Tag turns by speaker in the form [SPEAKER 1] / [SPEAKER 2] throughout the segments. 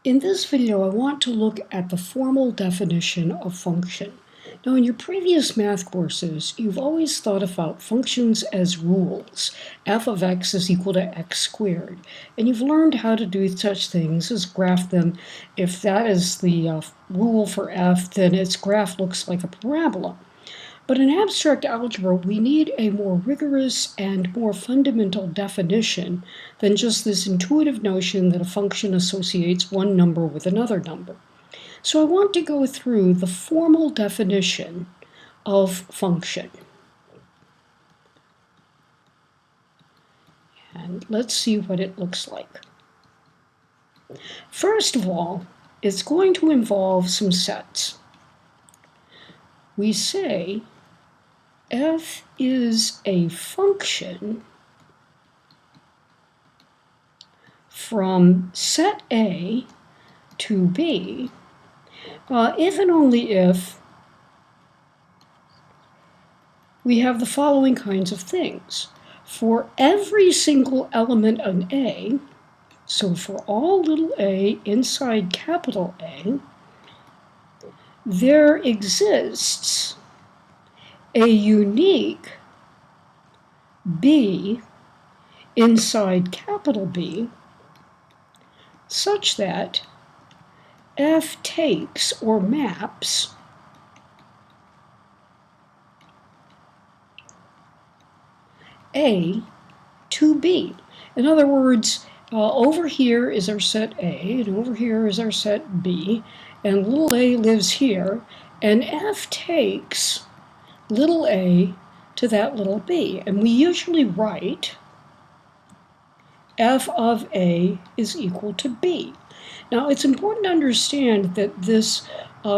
[SPEAKER 1] In this video, I want to look at the formal definition of function. Now, in your previous math courses, you've always thought about functions as rules. F of x is equal to x squared. And you've learned how to do such things as graph them. If that is the rule for f, then its graph looks like a parabola. But in abstract algebra, we need a more rigorous and more fundamental definition than just this intuitive notion that a function associates one number with another number. So I want to go through the formal definition of function. And let's see what it looks like. First of all, it's going to involve some sets. We say f is a function from set A to B if and only if we have the following kinds of things. For every single element in A, so for all little a inside capital A, there exists a unique B inside capital B such that f takes or maps A to B. In other words, over here is our set A, and over here is our set B, and little a lives here, and f takes little a to that little b. And we usually write f of a is equal to b. Now, it's important to understand that this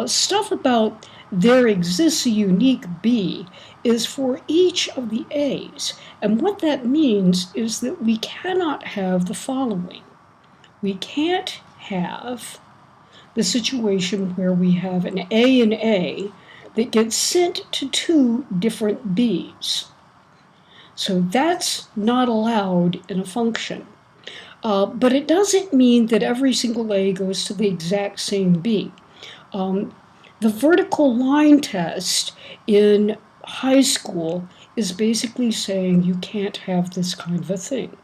[SPEAKER 1] stuff about there exists a unique b is for each of the a's. And what that means is that we cannot have the following. We can't have the situation where we have an a and a that gets sent to two different b's. So that's not allowed in a function. But it doesn't mean that every single a goes to the exact same b. The vertical line test in high school is basically saying you can't have this kind of a thing.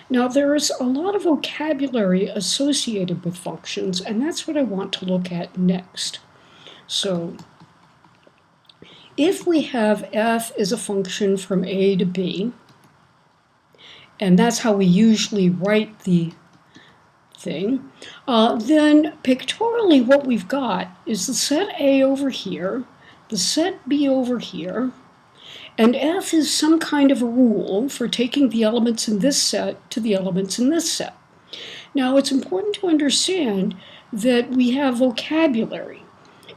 [SPEAKER 1] Now, there is a lot of vocabulary associated with functions, and that's what I want to look at next. So, if we have f as a function from a to b, and that's how we usually write the thing, then pictorially what we've got is the set A over here, the set B over here, and f is some kind of a rule for taking the elements in this set to the elements in this set. Now, it's important to understand that we have vocabulary.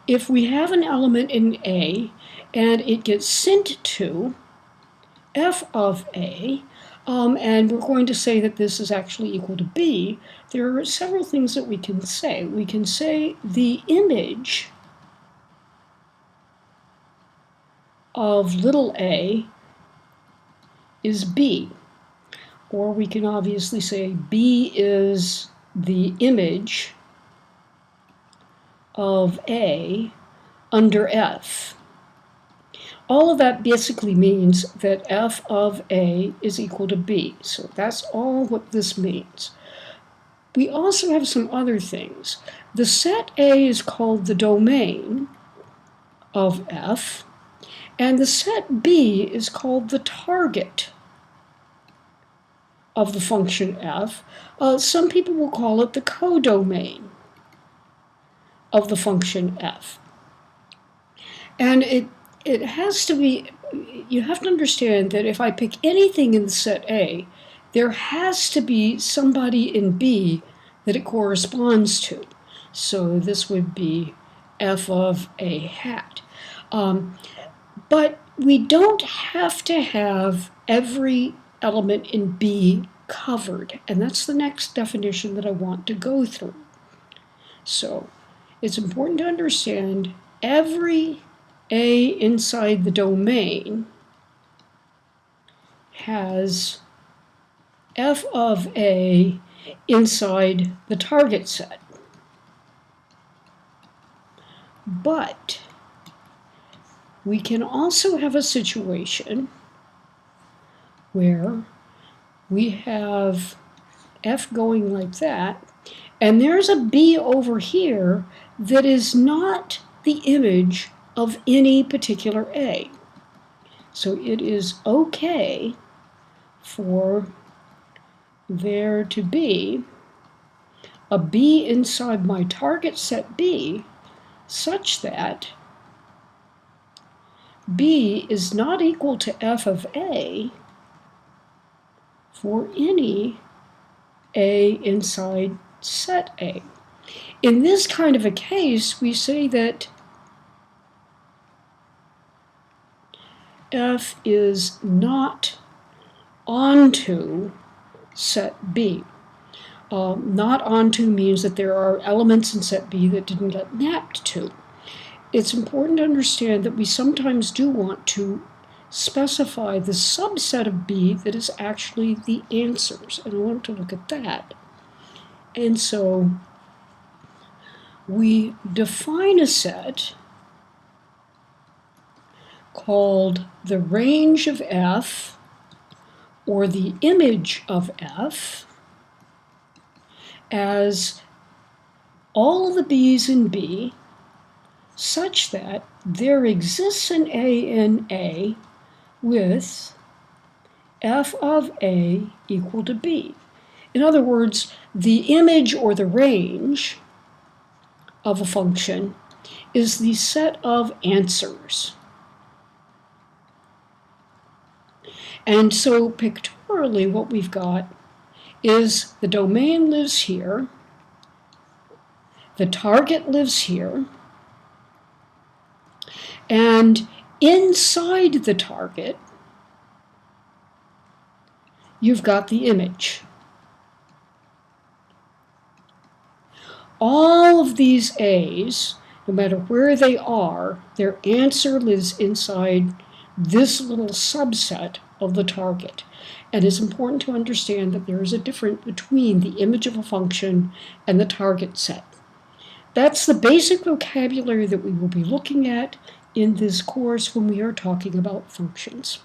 [SPEAKER 1] If we have an element in A and it gets sent to f of A, and we're going to say that this is actually equal to b, there are several things that we can say. We can say the image of little a is b. Or we can obviously say b is the image of a under f. All of that basically means that f of a is equal to b. So that's all what this means. We also have some other things. The set A is called the domain of f, and the set B is called the target of the function f. Some people will call it the codomain of the function f. And it has to be, you have to understand that if I pick anything in the set A, there has to be somebody in B that it corresponds to. So this would be f of a hat. But we don't have to have every element in B covered, and that's the next definition that I want to go through. So it's important to understand every A inside the domain has f of A inside the target set. But we can also have a situation where we have f going like that, and there's a b over here that is not the image of any particular a. So it is okay for there to be a b inside my target set B such that B is not equal to f of A for any A inside set A. In this kind of a case, we say that f is not onto set B. Not onto means that there are elements in set B that didn't get mapped to. It's important to understand that we sometimes do want to specify the subset of B that is actually the answers, and I want to look at that. And so we define a set called the range of F, or the image of F, as all of the B's in B such that there exists an A in A with f of A equal to B. In other words, the image or the range of a function is the set of answers. And so pictorially what we've got is the domain lives here, the target lives here, and inside the target, you've got the image. All of these A's, no matter where they are, their answer lives inside this little subset of the target. And it's important to understand that there is a difference between the image of a function and the target set. That's the basic vocabulary that we will be looking at in this course when we are talking about functions.